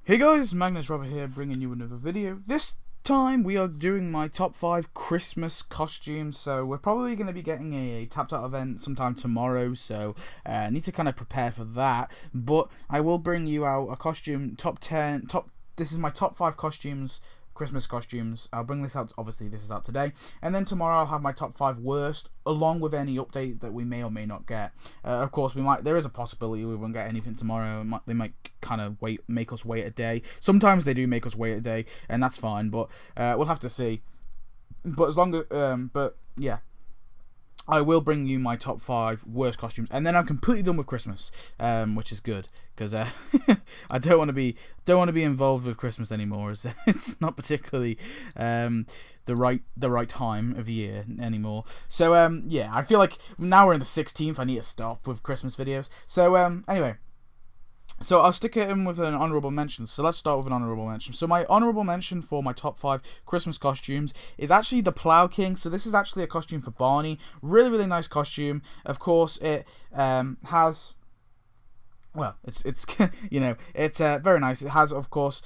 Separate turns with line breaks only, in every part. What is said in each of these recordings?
Hey guys, Magnus here, bringing you another video. This time we are doing my top 5 Christmas costumes, so we're probably going to be getting a tapped out event sometime tomorrow, so I need to kind of prepare for that, but I will bring you out a costume this is my top 5 costumes, Christmas costumes. I'll bring this out, obviously this is out today, and then tomorrow I'll have my top 5 worst, along with any update that we may or may not get. Of course, there is a possibility we won't get anything tomorrow. They might kind of make us wait a day. Sometimes they do make us wait a day, and that's fine, but we'll have to see. But yeah, I will bring you my top 5 worst costumes, and then I'm completely done with Christmas, which is good because I don't want to be involved with Christmas anymore. It's not particularly the right time of year anymore. So yeah, I feel like now we're in the 16th. I need to stop with Christmas videos. So anyway. So I'll stick it in with an honourable mention. So let's start with an honourable mention. So my honourable mention for my top 5 Christmas costumes is actually the Plough King. So this is actually a costume for Barney. Really, really nice costume. Of course, it has... Well, it's you know, it's very nice. It has, of course,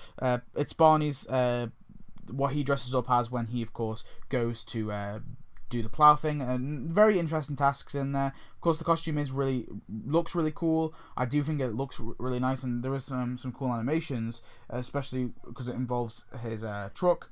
it's Barney's what he dresses up as when he, of course, goes to do the plough thing, and very interesting tasks in there. Of course, the costume looks really cool. I do think it looks really nice, and there is some cool animations, especially because it involves his truck.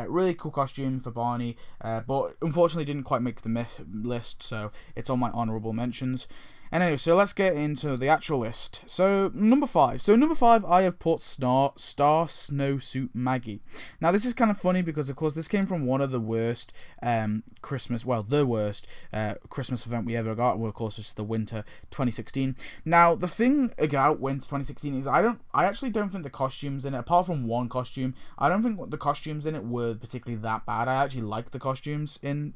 Really cool costume for Barney, but unfortunately didn't quite make the list, so it's on my honourable mentions. And anyway, so let's get into the actual list. So, number 5. So, number 5, I have put Star Snowsuit Maggie. Now, this is kind of funny because, of course, this came from one of the worst the worst Christmas event we ever got. Well, of course, it's the Winter 2016. Now, the thing about Winter 2016 is I actually don't think the costumes in it, apart from one costume, I don't think the costumes in it were particularly that bad. I actually liked the costumes in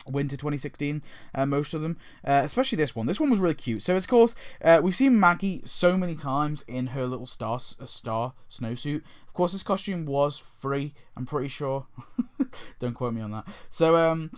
Winter 2016, most of them, especially this one. This one was really cute. So, of course, we've seen Maggie so many times in her little star snowsuit. Of course, this costume was free, I'm pretty sure. Don't quote me on that. So,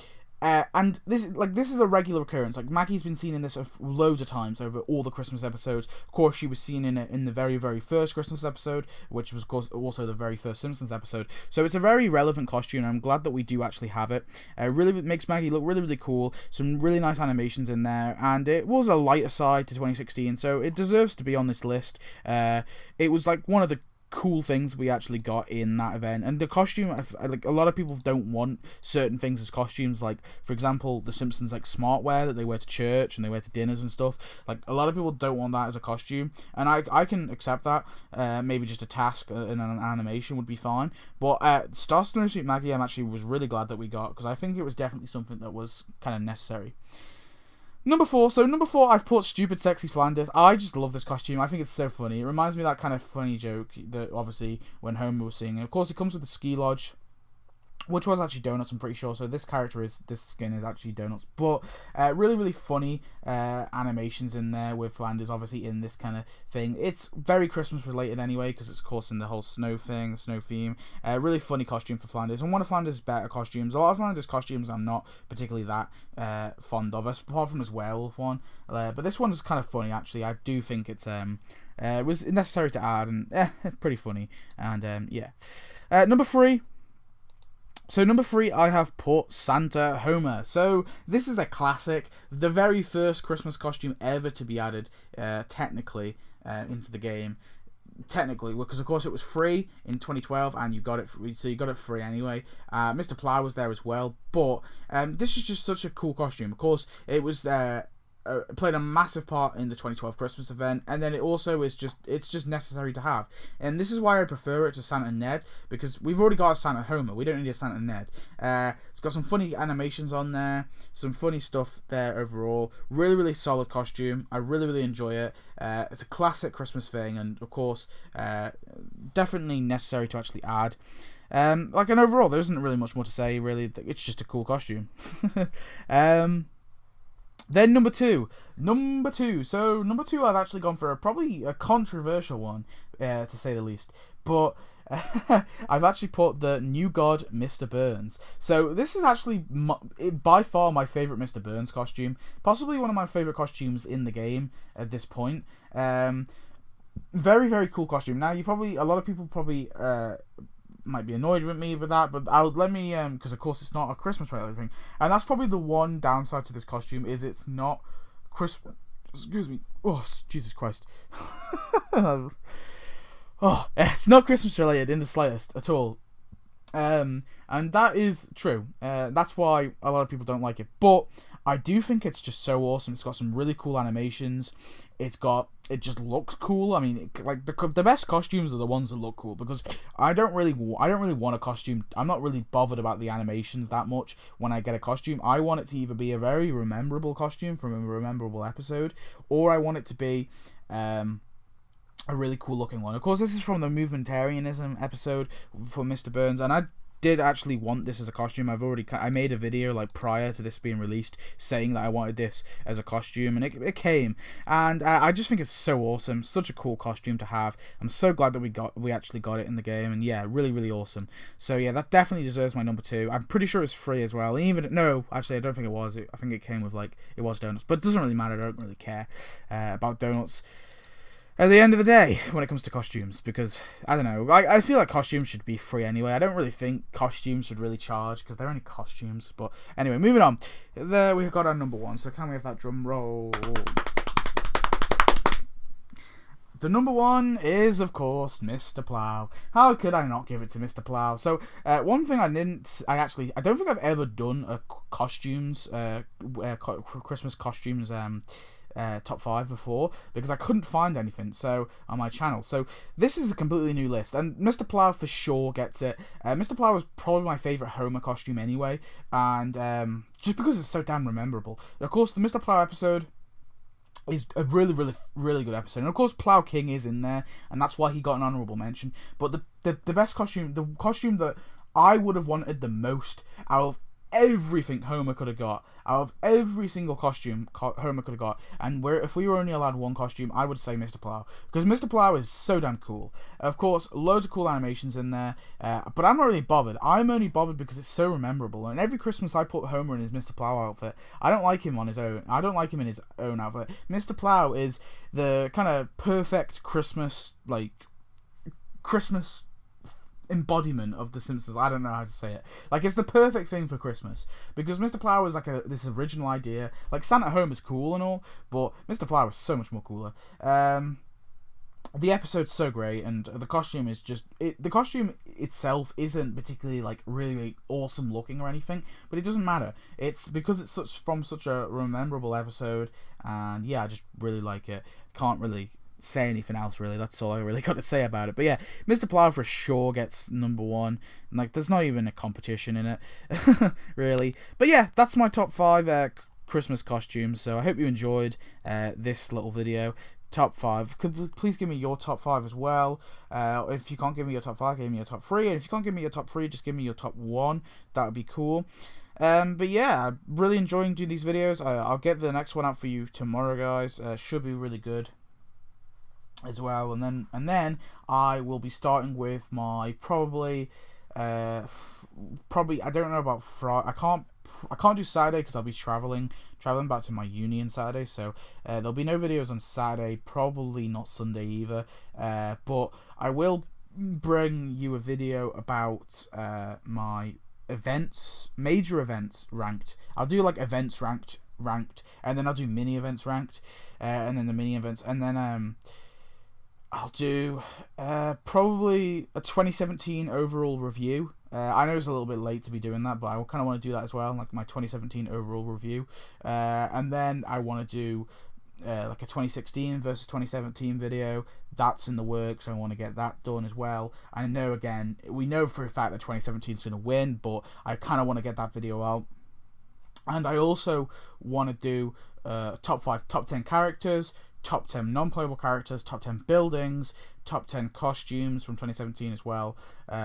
and this is a regular occurrence. Like, Maggie's been seen in this loads of times over all the Christmas episodes. Of course, she was seen in it in the very, very first Christmas episode, which was, of course, also the very first Simpsons episode. So it's a very relevant costume, and I'm glad that we do actually have it. Really makes Maggie look really, really cool. Some really nice animations in there, and it was a lighter side to 2016, so it deserves to be on this list. It was like one of the cool things we actually got in that event, and the costume, like, a lot of people don't want certain things as costumes, like for example the Simpsons like smartwear that they wear to church and they wear to dinners and stuff. Like, a lot of people don't want that as a costume, and I can accept that. Maybe just a task in an animation would be fine, but Star Snowsuit Maggie was really glad that we got, because I think it was definitely something that was kind of necessary. Number 4, I've put Stupid Sexy Flanders. I just love this costume. I think it's so funny. It reminds me of that kind of funny joke that, obviously, when Homer was singing. Of course, it comes with the ski lodge, which was actually donuts, I'm pretty sure. So this skin is actually donuts. But really, really funny animations in there with Flanders, obviously, in this kind of thing. It's very Christmas related anyway, because it's, of course, in the whole snow thing, snow theme. Really funny costume for Flanders, and one of Flanders' better costumes. A lot of Flanders' costumes I'm not particularly that fond of, apart from his werewolf one. But this one is kind of funny, actually. I do think it was necessary to add, and pretty funny. And yeah. Number 3. So, number 3, I have put Santa Homer. So, this is a classic. The very first Christmas costume ever to be added, technically, into the game. Technically, because, of course, it was free in 2012, and you got it free, so you got it free anyway. Mr. Plough was there as well, but this is just such a cool costume. Of course, it was played a massive part in the 2012 Christmas event, and then it's just necessary to have. And this is why I prefer it to Santa Ned, because we've already got a Santa Homer. We don't need a Santa Ned. It's got some funny animations on there, some funny stuff there overall. Really, really solid costume. I really, really enjoy it. It's a classic Christmas thing, and of course, definitely necessary to actually add. And overall, there isn't really much more to say, really. It's just a cool costume. Then number 2. So number 2, I've actually gone for probably a controversial one, to say the least. But I've actually put the New God, Mr. Burns. So this is actually by far my favourite Mr. Burns costume. Possibly one of my favourite costumes in the game at this point. very, very cool costume. Now, a lot of people probably might be annoyed with me with that, but let me because of course it's not a Christmas related thing, and that's probably the one downside to this costume, is it's not Christmas. Excuse me. Oh, Jesus Christ. Oh, it's not Christmas related in the slightest at all. And that is true. That's why a lot of people don't like it. But I do think it's just so awesome. It's got some really cool animations. It just looks cool. I mean, the best costumes are the ones that look cool, because I don't really want a costume. I'm not really bothered about the animations that much when I get a costume. I want it to either be a very memorable costume from a memorable episode, or I want it to be a really cool looking one. Of course, this is from the Movementarianism episode for Mr. Burns, and I did actually want this as a costume. I made a video like prior to this being released saying that I wanted this as a costume, and it came, and I just think it's so awesome. Such a cool costume to have. I'm so glad that we actually got it in the game, and yeah, really awesome. So yeah, that definitely deserves my number 2. I'm pretty sure it's free as well. No, actually I don't think it was. I think it came with it was donuts, but it doesn't really matter. I don't really care about donuts at the end of the day when it comes to costumes, because I don't know, I feel like costumes should be free anyway. I don't really think costumes should really charge, because they're only costumes. But anyway, moving on. There we got our number 1, so can we have that drum roll? The number 1 is, of course, Mr. Plow. How could I not give it to Mr. Plow? So, one thing I don't think I've ever done a costumes, Christmas costumes, top 5 before, because I couldn't find anything on my channel. So this is a completely new list, and Mr. Plow for sure gets it. Mr. Plow is probably my favourite Homer costume anyway, and just because it's so damn memorable. Of course, the Mr. Plow episode is a really good episode, and of course Plow King is in there, and that's why he got an honourable mention. But the best costume, the costume that I would have wanted the most out of everything Homer could have got, out of every single costume Homer could have got, and if we were only allowed one costume, I would say Mr. Plow, because Mr. Plow is so damn cool. Of course, loads of cool animations in there, but I'm not really bothered. I'm only bothered because it's so memorable, and every Christmas I put Homer in his Mr. Plow outfit. I don't like him on his own. I don't like him in his own outfit. Mr. Plow is the kind of perfect Christmas embodiment of the Simpsons. I don't know how to say it. It's the perfect thing for Christmas, because Mr. Plow is this original idea. Santa Home is cool and all, but Mr. Plow is so much more cooler. The episode's so great, and the costume is the costume itself isn't particularly really awesome looking or anything, but it doesn't matter. It's because it's from such a memorable episode, and yeah, I just really like it. Can't really say anything else really. That's all I really got to say about it. But yeah, Mr. Plow for sure gets number 1. There's not even a competition in it really. But yeah, that's my top 5 Christmas costumes. So I hope you enjoyed this little video. Top 5. Please give me your top 5 as well. If you can't give me your top 5, give me your top 3. And if you can't give me your top 3, just give me your top 1. That would be cool. But yeah, I'm really enjoying doing these videos. I'll get the next one out for you tomorrow, guys. Should be really good as well, and then I will be starting with my probably I don't know about Friday. I can't do Saturday because I'll be traveling back to my uni on Saturday, so there'll be no videos on Saturday, probably not Sunday either, but I will bring you a video about my major events ranked. I'll do events ranked, and then I'll do mini events ranked, and then the mini events, and then I'll do probably a 2017 overall review. I know it's a little bit late to be doing that, but I kind of want to do that as well, my 2017 overall review. And then I want to do a 2016 versus 2017 video. That's in the works. I want to get that done as well. I know, again, we know for a fact that 2017 is going to win, but I kind of want to get that video out. And I also want to do top 10 characters, top 10 non-playable characters, top 10 buildings, top 10 costumes from 2017 as well.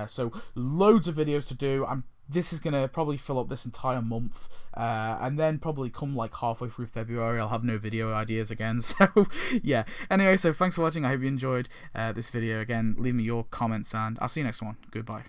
So loads of videos to do. This is going to probably fill up this entire month, and then probably come halfway through February I'll have no video ideas again. So yeah, anyway, so thanks for watching. I hope you enjoyed this video. Again, leave me your comments, and I'll see you next one. Goodbye.